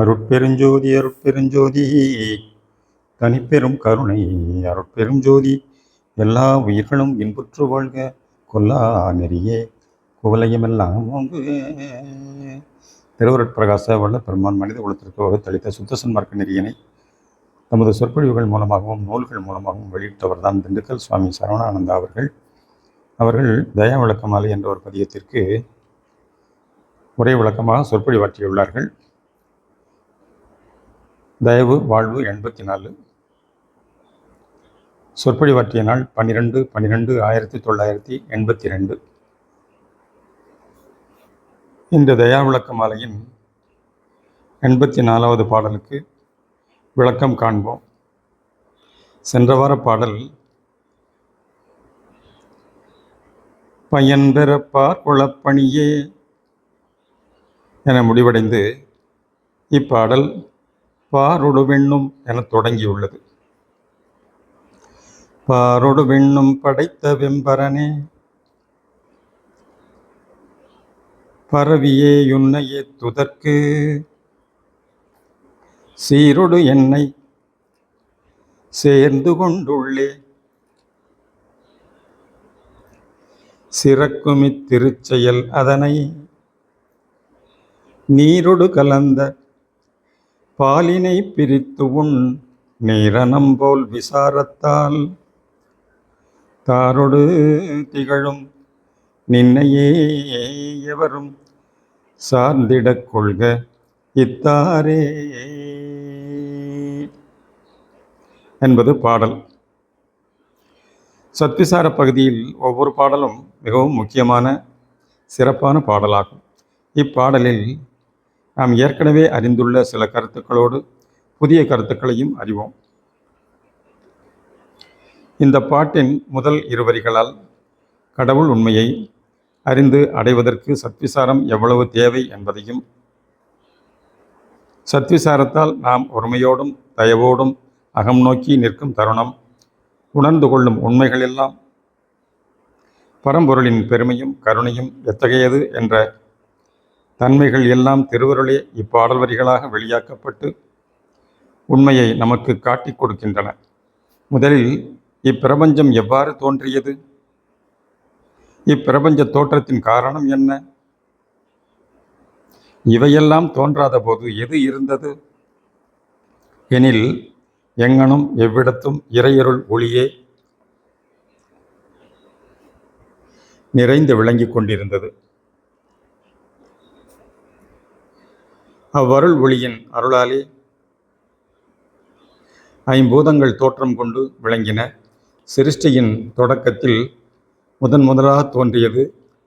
அருட்பெருஞ்சோதி அருட்பெருஞ்சோதி தனிப்பெரும் கருணை அருட்பெருஞ்சோதி எல்லா உயிர்களும் இன்புற்று வாழ்க கொல்லா நெறியே குவலையமெல்லாம் ஓங்கு. திருவருட்பிரகாச வல்ல பெருமான் மனித குலத்திற்கு வகுத்தளித்த சுத்த சன்மார்க்க நெறியினை தமது சொற்பொழிவுகள் மூலமாகவும் நூல்கள் மூலமாகவும் வெளியிட்டவர் தான் திண்டுக்கல் சுவாமி சரவணானந்தா அவர்கள் தயா விளக்கமாலை என்ற ஒரு பதியத்திற்கு உரை விளக்கமாக சொற்பொழிவாற்றியுள்ளார்கள். தயவு வாழ்வு 84. சொற்பொழிவாற்றிய நாள் 12/12/1982. இந்த தயா விளக்க மாலையின் 84வது பாடலுக்கு விளக்கம் காண்போம். சென்ற வார பாடல் பயன் பெறப்பார் குளப்பணியே என முடிவடைந்து இப்பாடல் பாரொடு வெண்ணும் என தொடங்கியுள்ளது. பாரொடு வெண்ணும் படைத்த வெம்பரனே பரவியே யுன்னையே துதற்கு சீரொடு என்னை சேர்ந்து கொண்டுள்ளே சிறக்குமித் திருச்செயல் அதனை நீரொடு கலந்த பாலினை பிரித்து உன் நீரணம் போல் விசாரத்தால் தாரொடு திகழும் நின்னையே எவரும் சார்ந்திடக் கொள்க இத்தாரே என்பது பாடல். சத்விசார பகுதியில் ஒவ்வொரு பாடலும் மிகவும் முக்கியமான சிறப்பான பாடலாகும். இப்பாடலில் நாம் ஏற்கனவே அறிந்துள்ள சில கருத்துக்களோடு புதிய கருத்துக்களையும் அறிவோம். இந்த பாட்டின் முதல் 2 வரிகளால் கடவுள் உண்மையை அறிந்து அடைவதற்கு சத்விசாரம் எவ்வளவு தேவை என்பதையும், சத்விசாரத்தால் நாம் ஒருமையோடும் தயவோடும் அகம் நோக்கி நிற்கும் தருணம் உணர்ந்து கொள்ளும் உண்மைகளெல்லாம் பரம்பொருளின் பெருமையும் கருணையும் எத்தகையது என்ற தன்மைகள் எல்லாம் திருவருளே இப்பாடல் வரிகளாக வெளியாக்கப்பட்டு உண்மையை நமக்கு காட்டிக் கொடுக்கின்றன. முதலில் இப்பிரபஞ்சம் எவ்வாறு தோன்றியது? இப்பிரபஞ்ச தோற்றத்தின் காரணம் என்ன? இவையெல்லாம் தோன்றாத போது எது இருந்தது எனில் எங்கனும் எவ்விடத்தும் இறையருள் ஒளியே நிறைந்து விளங்கிக் கொண்டிருந்தது. அவ்வருள் ஒளியின் அருளாலே ஐம்பூதங்கள் தோற்றம் கொண்டு விளங்கின. சிருஷ்டியின் தொடக்கத்தில் முதலாக தோன்றியது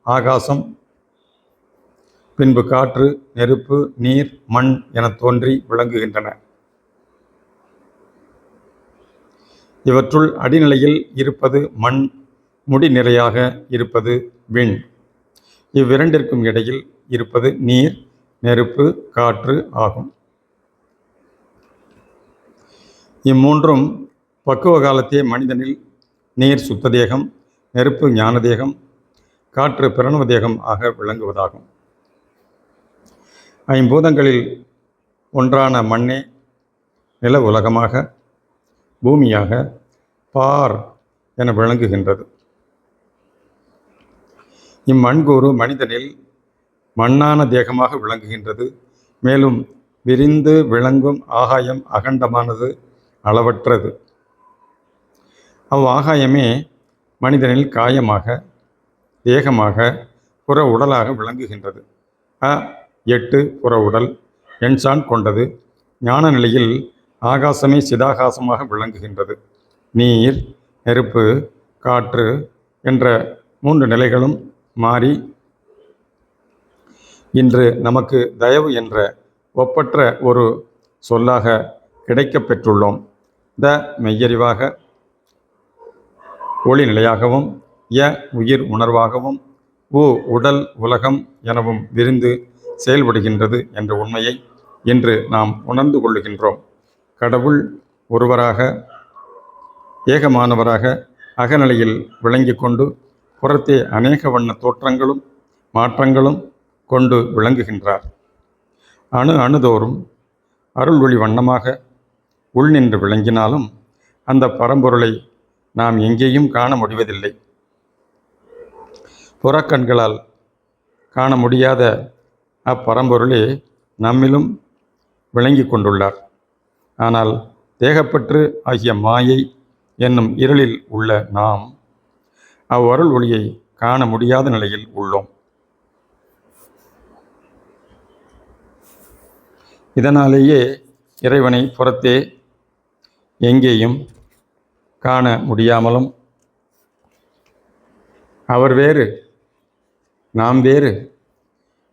ஆகாசம், பின்பு காற்று, நெருப்பு, நீர், மண் என தோன்றி விளங்குகின்றன. இவற்றுள் அடிநிலையில் இருப்பது மண், முடிநிலையாக இருப்பது விண். இவ்விரண்டிற்கும் இடையில் இருப்பது நீர், நெருப்பு, காற்று ஆகும். இம்மூன்றும் பக்குவ காலத்தே மனிதனில் நீர் சுத்த தேகம், நெருப்பு ஞான தேகம், காற்று பிரணவ தேகம் ஆக விளங்குவதாகும். ஐம்பூதங்களில் ஒன்றான மண்ணே நில உலகமாக, பூமியாக, பார் என விளங்குகின்றது. இம்மண்கூறு மனிதனில் மண்ணான தேகமாக விளங்குகின்றது. மேலும் விரிந்து விளங்கும் ஆகாயம் அகண்டமானது, அளவற்றது. ஆகாயமே மனிதனில் காயமாக, தேகமாக, புற உடலாக விளங்குகின்றது. 8 புற உடல் எண்சான் கொண்டது. ஞான நிலையில் ஆகாசமே சிதாகாசமாக விளங்குகின்றது. நீர், நெருப்பு, காற்று என்ற 3 நிலைகளும் மாறி இன்று நமக்கு தயவு என்ற ஒப்பற்ற ஒரு சொல்லாக கிடைக்கப் பெற்றுள்ளோம். த மெய்யறிவாக, ஒளி நிலையாகவும், உயிர் உணர்வாகவும், உடல் உலகம் எனவும் விரிந்து செயல்படுகின்றது என்ற உண்மையை இன்று நாம் உணர்ந்து கொள்ளுகின்றோம். கடவுள் ஒருவராக, ஏகமானவராக அகநிலையில் விளங்கி கொண்டு புறத்தே அநேக வண்ண தோற்றங்களும் மாற்றங்களும் கொண்டு விளங்குகின்றார். அணுதோறும் அருள் ஒளி வண்ணமாக உள் நின்று விளங்கினாலும் அந்த பரம்பொருளை நாம் எங்கேயும் காண முடிவதில்லை. புறக்கண்களால் காண முடியாத அப்பரம்பொருளே நம்மிலும் விளங்கி கொண்டுள்ளார். ஆனால் தேகப்பற்று ஆகிய மாயை என்னும் இருளில் உள்ள நாம் அவ்வருள் ஒளியை காண முடியாத நிலையில் உள்ளோம். இதனாலேயே இறைவனை புறத்தே எங்கேயும் காண முடியாமலும் அவர் வேறு நாம் வேறு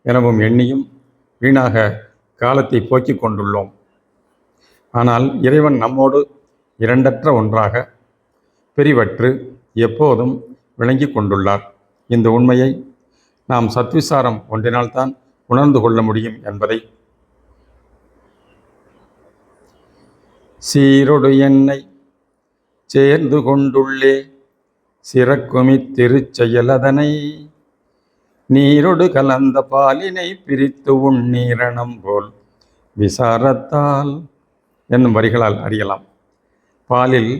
எனவும் எண்ணியும் வீணாக காலத்தை போக்கிக் கொண்டுள்ளோம். ஆனால் இறைவன் நம்மோடு இரண்டற்ற ஒன்றாக பிரிவற்று எப்போதும் விளங்கி கொண்டுள்ளார். இந்த உண்மையை நாம் சத்விசாரம் ஒன்றினால்தான் உணர்ந்து கொள்ள முடியும் என்பதை சீரொடு என்னை சேர்ந்து கொண்டுள்ளே சிறக்குமி திருச்செயலதனை நீரொடு கலந்த பாலினை பிரித்து உண்ணீரணம் போல் விசாரத்தால் என்னும் வரிகளால் அறியலாம். பாலில்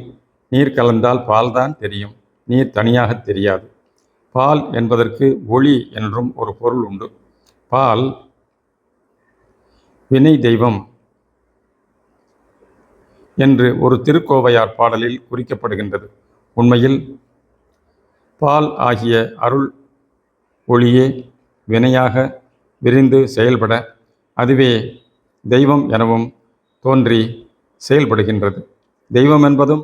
நீர் கலந்தால் பால்தான் தெரியும், நீர் தனியாக தெரியாது. பால் என்பதற்கு ஒளி என்றும் ஒரு பொருள் உண்டு. பால் வினை தெய்வம் என்று ஒரு திருக்கோவையார் பாடலில் குறிக்கப்படுகின்றது. உண்மையில் பால் ஆகிய அருள் ஒளியே வினையாக விரிந்து செயல்பட அதுவே தெய்வம் எனவும் தோன்றி செயல்படுகின்றது. தெய்வம் என்பதும்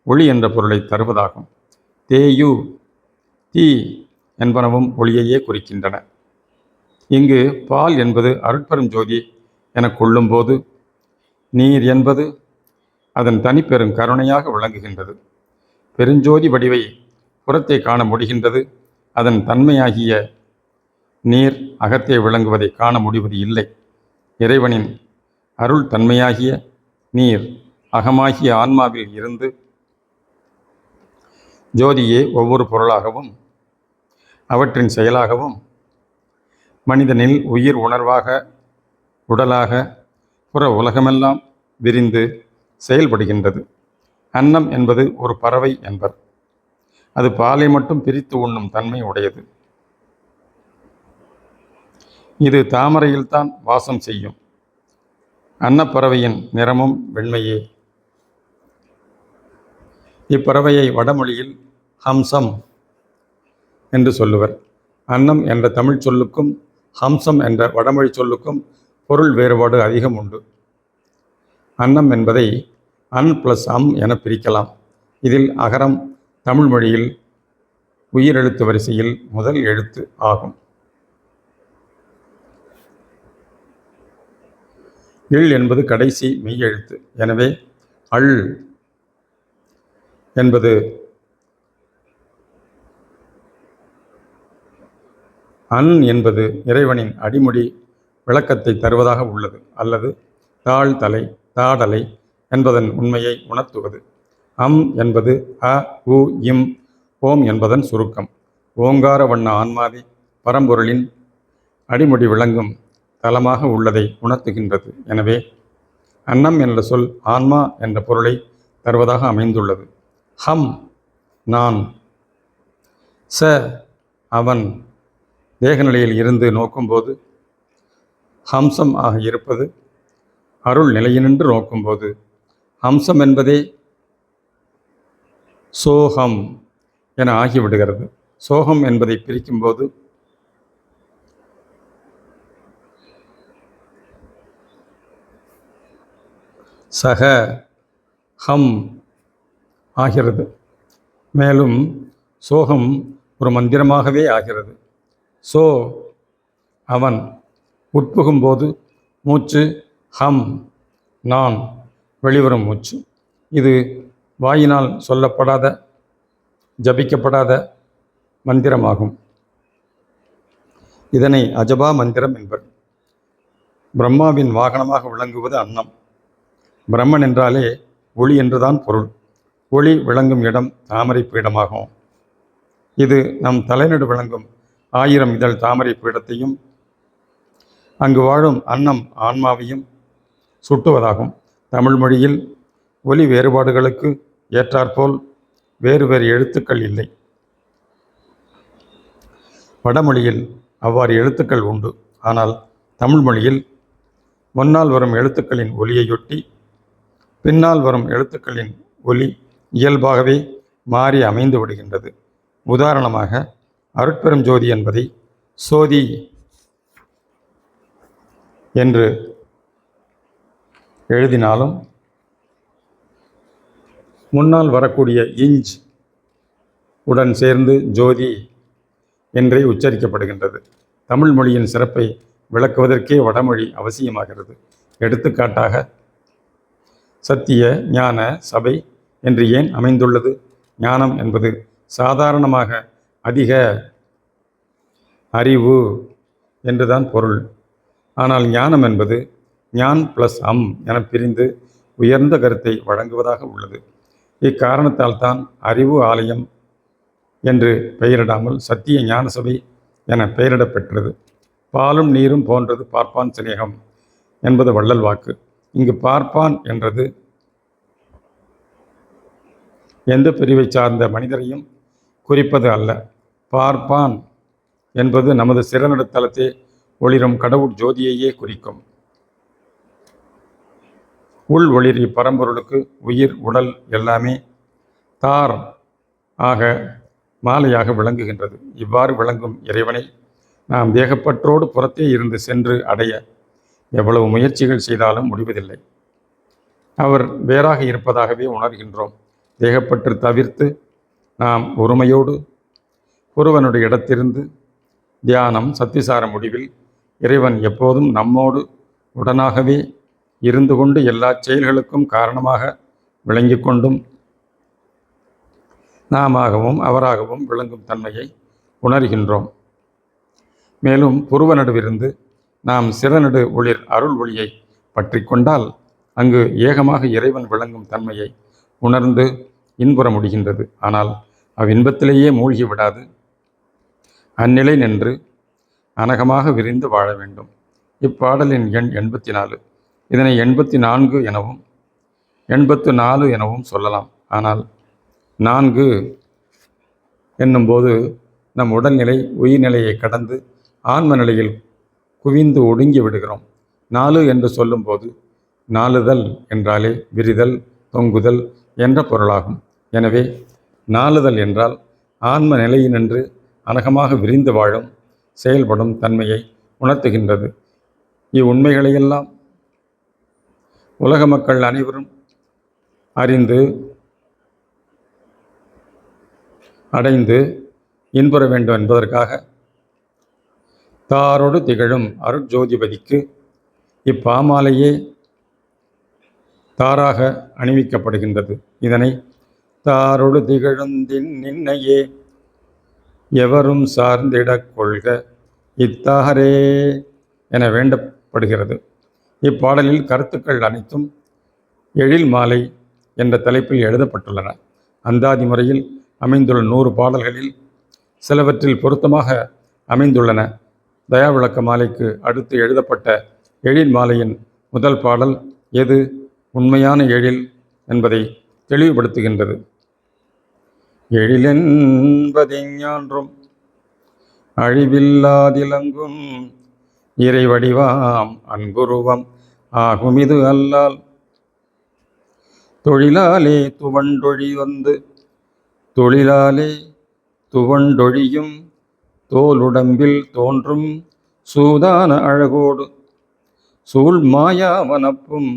ஒளி என்ற பொருளை தருவதாகும். தேயு தீ என்பனவும் ஒளியையே குறிக்கின்றன. இங்கு பால் என்பது அருட்பெரும் ஜோதி என கொள்ளும்போது நீர் என்பது அதன் தனிப்பெரும் கருணையாக விளங்குகின்றது. பெருஞ்சோதி வடிவை புறத்தை காண முடிகின்றது. அதன் தன்மையாகிய நீர் அகத்தே விளங்குவதை காண முடிவது இல்லை. இறைவனின் அருள் தன்மையாகிய நீர் அகமாகிய ஆன்மாவில் இருந்து ஜோதியே ஒவ்வொரு பொருளாகவும் அவற்றின் செயலாகவும் மனிதனில் உயிர் உணர்வாக உடலாக புற உலகமெல்லாம் விரிந்து செயல்படுகின்றது. அன்னம் என்பது ஒரு பறவை என்பர். அது பாலை மட்டும் பிரித்து உண்ணும் தன்மை உடையது. இது தாமரையில்தான் வாசம் செய்யும். அன்னப்பறவையின் நிறமும் வெண்மையே. இப்பறவையை வடமொழியில் ஹம்சம் என்று சொல்லுவர். அன்னம் என்ற தமிழ் சொல்லுக்கும் ஹம்சம் என்ற வடமொழி சொல்லுக்கும் பொருள் வேறுபாடு அதிகம் உண்டு. அன்னம் என்பதை அன் ப்ளஸ் அம் என பிரிக்கலாம். இதில் அகரம் தமிழ் மொழியில் உயிரெழுத்து வரிசையில் முதல் எழுத்து ஆகும். இல் என்பது கடைசி மெய் எழுத்து. எனவே அள் என்பது அன் என்பது இறைவனின் அடிமொழி விளக்கத்தை தருவதாக உள்ளது, அல்லது தாழ் தலை தாடலை என்பதன் உண்மையை உணர்த்துவது. அம் என்பது அ உ இம் ஓம் என்பதன் சுருக்கம். ஓங்கார வண்ண ஆன்மாவே பரம்பொருளின் அடிமொழி விளங்கும் தலமாக உள்ளதை உணர்த்துகின்றது. எனவே அன்னம் என்ற சொல் ஆன்மா என்ற பொருளை தருவதாக அமைந்துள்ளது. ஹம் நான், ச அவன் தேக நிலையில் இருந்து நோக்கும்போது ஹம்சம் ஆக இருப்பது அருள் நிலையினின்று நோக்கும்போது ஹம்சம் என்பதே சோகம் என ஆகிவிடுகிறது. சோகம் என்பதை பிரிக்கும்போது சக ஹம் ஆகிறது. மேலும் சோகம் ஒரு மந்திரமாகவே ஆகிறது. சோ அவன் உட்புகும்போது மூச்சு ஹம் நான் வெளிவரும் மூச்சு. இது வாயினால் சொல்லப்படாத ஜபிக்கப்படாத மந்திரமாகும். இதனை அஜபா மந்திரம் என்பர். பிரம்மாவின் வாகனமாக விளங்குவது அன்னம். பிரம்மன் என்றாலே ஒளி என்றுதான் பொருள். ஒளி விளங்கும் இடம் தாமரை பீடமாகும். இது நம் தலைநடு விளங்கும் 1000 இதழ் தாமரை பீடத்தையும் அங்கு வாழும் அன்னம் ஆன்மாவையும் சுட்டுவதாகும். தமிழ் மொழியில் ஒலி வேறுபாடுகளுக்கு ஏற்றாற்போல் வேறு வேறு எழுத்துக்கள் இல்லை. வடமொழியில் அவ்வாறு எழுத்துக்கள் உண்டு. ஆனால் தமிழ் மொழியில் முன்னால் வரும் எழுத்துக்களின் ஒலியையொட்டி பின்னால் வரும் எழுத்துக்களின் ஒலி இயல்பாகவே மாறி அமைந்து விடுகின்றது. உதாரணமாக, அருட்பெரும் ஜோதி என்பதை சோதி என்று எழுதினாலும் முன்னால் வரக்கூடிய இஞ்ச் உடன் சேர்ந்து ஜோதி என்றே உச்சரிக்கப்படுகின்றது. தமிழ் மொழியின் சிறப்பை விளக்குவதற்கே வடமொழி அவசியமாகிறது. எடுத்துக்காட்டாக, சத்திய ஞான சபை என்று ஏன் அமைந்துள்ளது? ஞானம் என்பது சாதாரணமாக அதிக அறிவு என்றுதான் பொருள். ஆனால் ஞானம் என்பது ஞான் ப்ளஸ் என பிரிந்து உயர்ந்த கருத்தை வழங்குவதாக உள்ளது. இக்காரணத்தால் தான் அறிவு ஆலயம் என்று பெயரிடாமல் சத்திய ஞான சபை என பெயரிடப் பெற்றது. பாலும் நீரும் போன்றது பார்ப்பான் சிநேகம் என்பது வள்ளல் வாக்கு. இங்கு பார்ப்பான் என்றது எந்த பிரிவை சார்ந்த மனிதரையும் குறிப்பது அல்ல. பார்ப்பான் என்பது நமது சிறநடுத்தலத்தே ஒளிரும் கடவுள் ஜோதியையே குறிக்கும். உள் ஒளிரி பரம்பொருளுக்கு உயிர் உடல் எல்லாமே தார் ஆக மாலையாக விளங்குகின்றது. இவ்வாறு விளங்கும் இறைவனை நாம் தேகப்பற்றோடு புறத்தே இருந்து சென்று அடைய எவ்வளவு முயற்சிகள் செய்தாலும் முடிவதில்லை. அவர் வேறாக இருப்பதாகவே உணர்கின்றோம். தேகப்பற்று தவிர்த்து நாம் ஒருமையோடு ஒருவனுடைய இடத்திருந்து தியானம் சத்திசார முடிவில் இறைவன் எப்போதும் நம்மோடு உடனாகவே இருந்து கொண்டு எல்லா செயல்களுக்கும் காரணமாக விளங்கி கொண்டும் நாமாகவும் அவராகவும் விளங்கும் தன்மையை உணர்கின்றோம். மேலும் புருவ நடுவிருந்து நாம் சிறநடு ஒளிர் அருள் ஒளியை பற்றி கொண்டால் அங்கு ஏகமாக இறைவன் விளங்கும் தன்மையை உணர்ந்து இன்புற முடிகின்றது. ஆனால் அவ்வின்பத்திலேயே மூழ்கி விடாது அந்நிலை நின்று அனகமாக விரிந்து வாழ வேண்டும். இப்பாடலின் எண் 84. இதனை 84 எனவும் 84 எனவும் சொல்லலாம். ஆனால் 4 என்னும்போது நம் உடல்நிலை உயிர்நிலையை கடந்து ஆன்ம நிலையில் குவிந்து ஒடுங்கி விடுகிறோம். 4 என்று சொல்லும்போது நாளுதல் என்றாலே விரிதல் தொங்குதல் என்ற பொருளாகும். எனவே நாளுதல் என்றால் ஆன்ம நிலையினின்று அனகமாக விரிந்து வாழும் செயல்படும் தன்மையை உணர்த்துகின்றது. இவ்வுண்மைகளையெல்லாம் உலக மக்கள் அனைவரும் அறிந்து அடைந்து இன்புற வேண்டும் என்பதற்காக தாரோடு திகழும் அருட்ஜோதிபதிக்கு இப்பாமாலையே தாராக அணிவிக்கப்படுகின்றது. இதனை தாரோடு திகழுந்தின் நின்னையே எவரும் சார்ந்திடக் கொள்க இத்தாரே என வேண்டப்படுகிறது. இப்பாடலில் கருத்துக்கள் அனைத்தும் எழில் மாலை என்ற தலைப்பில் எழுதப்பட்டுள்ளன. அந்தாதி முறையில் அமைந்துள்ள 100 பாடல்களில் சிலவற்றில் பொருத்தமாக அமைந்துள்ளன. தயாவிளக்க மாலைக்கு அடுத்து எழுதப்பட்ட எழில் மாலையின் முதல் பாடல் எது உண்மையான எழில் என்பதை தெளிவுபடுத்துகின்றது. எழிலென்பதெஞ்ஞான்றும் அழிவில்லாதிலங்கும் இறைவடிவாம் அன்புருவம் ஆகுமிது அல்லால் தொழிலாலே துவண்டொழி வந்து தொழிலாலே துவண்டொழியும் தோலுடம்பில் தோன்றும் சூதான அழகோடு சூழ் மாயாவனப்பும்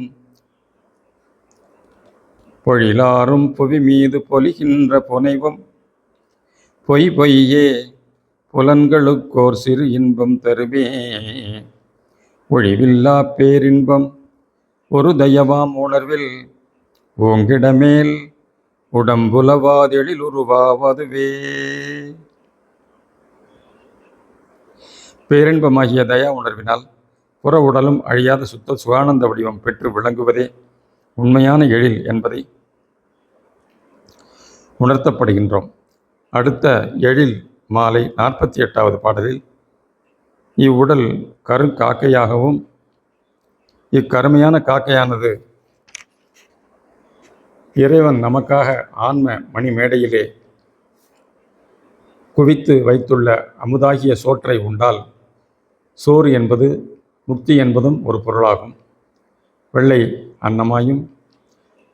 பொழிலாரும் புவி மீது பொலிகின்ற புனைவும் பொய் பொய்யே புலன்களுக்கோர் சிறு இன்பம் தருவே ஒழிவில்லா பேரின்பம் ஒரு தயவாம் உணர்வில் ஓங்கிடமேல் உடம்புலவாதெழில் உருவாவதுவே. பேரின்பமாகிய தயா உணர்வினால் புற உடலும் அழியாத சுத்த சுகானந்த வடிவம் பெற்று விளங்குவதே உண்மையான எழில் என்பதை உணர்த்தப்படுகின்றோம். அடுத்த எழில் மாலை 48வது பாடலில் இவ்வுடல் கருங்காக்கையாகவும் இக்கருமையான காக்கையானது இறைவன் நமக்காக ஆன்ம மணி மேடையிலே குவித்து வைத்துள்ள அமுதாகிய சோற்றை உண்டால் சோறு என்பது முக்தி என்பதும் ஒரு பொருளாகும். வெள்ளை அன்னமாயும்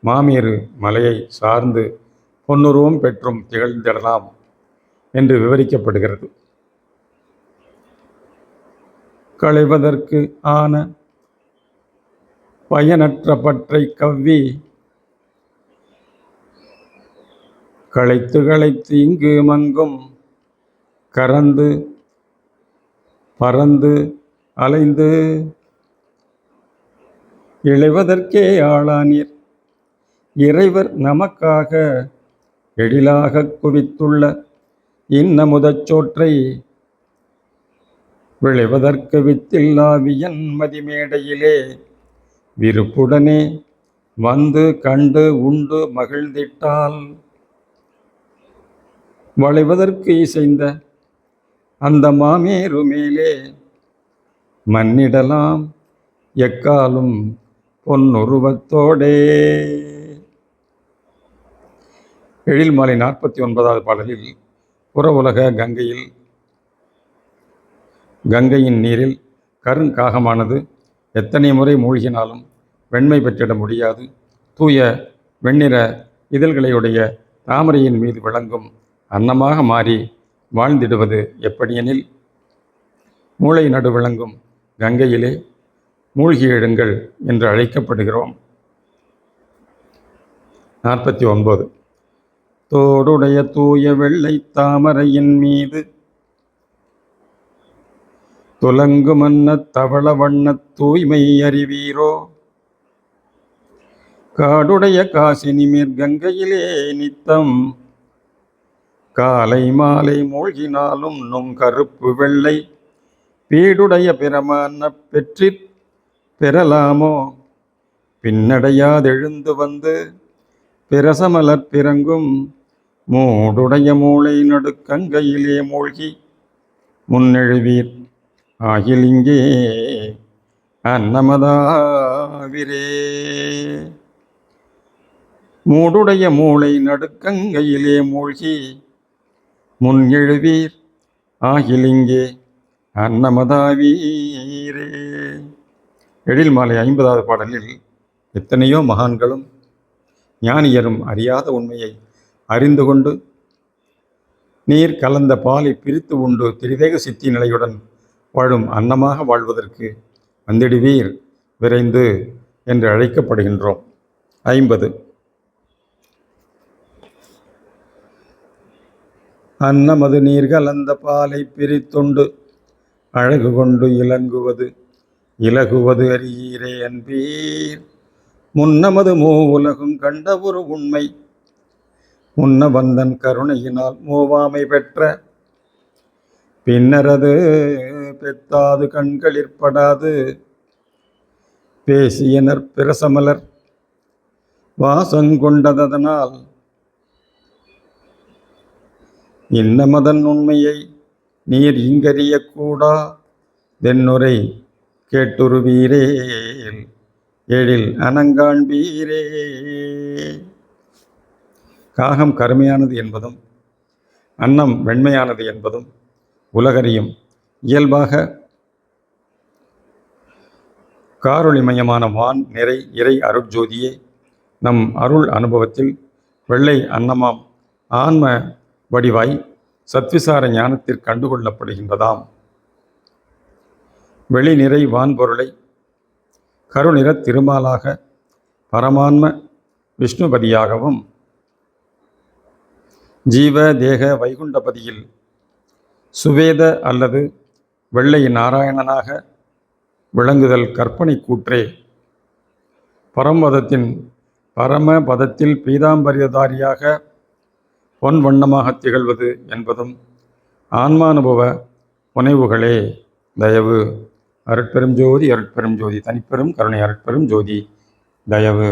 மாமேறு மலையை சார்ந்து பொன்னுருவம் பெற்றும் திகழ்ந்திடலாம் என்று விவரிக்கப்படுகிறது. களைவதற்கு ஆன பயனற்ற பற்றை கவ்வி களைத்து களைத்து இங்கு மங்கும் கறந்து பறந்து அலைந்து இளைவதற்கே ஆளானீர். இறைவர் நமக்காக எழிலாக குவித்துள்ள இன்னமுதச் சோற்றை விளைவதற்கு வித்தில்லா வியன் மதிமேடையிலே விருப்புடனே வந்து கண்டு உண்டு மகிழ்ந்திட்டால் வளைவதற்கு இசைந்த அந்த மாமேரு மேலே மன்னிடலாம் எக்காலும் பொன்னுருவத்தோடே. எழில் மாலை 49வது பாடலில் புற உலக கங்கையின் நீரில் கருங்காகமானது எத்தனை முறை மூழ்கினாலும் வெண்மை பெற்றிட முடியாது. தூய வெண்ணிற இதழ்களையுடைய தாமரையின் மீது விளங்கும் அன்னமாக மாறி வாழ்ந்திடுவது எப்படியெனில், மூளை நடு விளங்கும் கங்கையிலே மூழ்கி எழுங்கள் என்று அழைக்கப்படுகிறோம். 49. தோடுடைய தூய வெள்ளை தாமரையின் மீது துலங்கு மன்னத் தவள வண்ணத் தூய்மை அறிவீரோ. காடுடைய காசினி மேற்கங்கையிலே நித்தம் காலை மாலை மூழ்கினாலும் நும் கருப்பு வெள்ளை பீடுடைய பிரமான பெற்றிற் பெறலாமோ. பின்னடையாதெழுந்து வந்து பிரசமலர் பிறங்கும் மூடுடைய மூளை நடுக்கங்கையிலே மூழ்கி முன்னெழுவீர் ஆகில் இங்கே அன்னமதாவிரே. மூடுடைய மூளை நடுக்கங்கையிலே மூழ்கி முன் எழுவீர் ஆகிலிங்கே அன்னமதாவீரே. எழில் மாலை 50வது பாடலில் எத்தனையோ மகான்களும் ஞானியரும் அறியாத உண்மையை அறிந்து கொண்டு நீர் கலந்த பாலை பிரித்து உண்டு திரிதேக சித்தி நிலையுடன் வாழும் அன்னமாக வாழ்வதற்கு வந்திடுவீர் விரைந்து என்று அழைக்கப்படுகின்றோம். 50. அன்னமது நீர் கலந்த பாலை பிரித்துண்டு அழகு கொண்டு இலகுவது அறியீரே அன்பீர். முன்னமது உலகும் கண்ட ஒரு உண்மை முன்ன வந்தன் கருணையினால் மூவாமை பெற்ற பின்னரது பெத்தாது கண்களிற்படாது பேசியனர் பிரசமலர் வாசங்கொண்டதனால் இன்னமதன் உண்மையை நீர் இங்கறியக்கூடா தென்னுரை கேட்டுருவீரேல் எழில் அனங்காண்பீரே. காகம் கருமையானது என்பதும் அன்னம் வெண்மையானது என்பதும் உலகறியும் இயல்பாக காரொளிமயமான வான் நிறை இறை அருட்ஜோதியே நம் அருள் அனுபவத்தில் வெள்ளை அன்னமாம் ஆன்ம வடிவாய் சத்விசார ஞானத்திற்கு கண்டுகொள்ளப்படுகின்றதாம். வெளிநிறை வான்பொருளை கருநிற திருமாலாக பரமான்ம விஷ்ணுபதியாகவும் ஜீவ தேக வைகுண்டபதியில் சுவேத அல்லது வெள்ளை நாராயணனாக விளங்குதல் கற்பனை கூற்றே. பரமபதத்தில் பீதாம்பரியதாரியாக பொன் வண்ணமாக திகழ்வது என்பதும் ஆன்மானுபவ புனைவுகளே. தயவு அருட்பெரும் ஜோதி அருட்பெரும் ஜோதி தனிப்பெரும் கருணை அருட்பெரும் ஜோதி தயவு.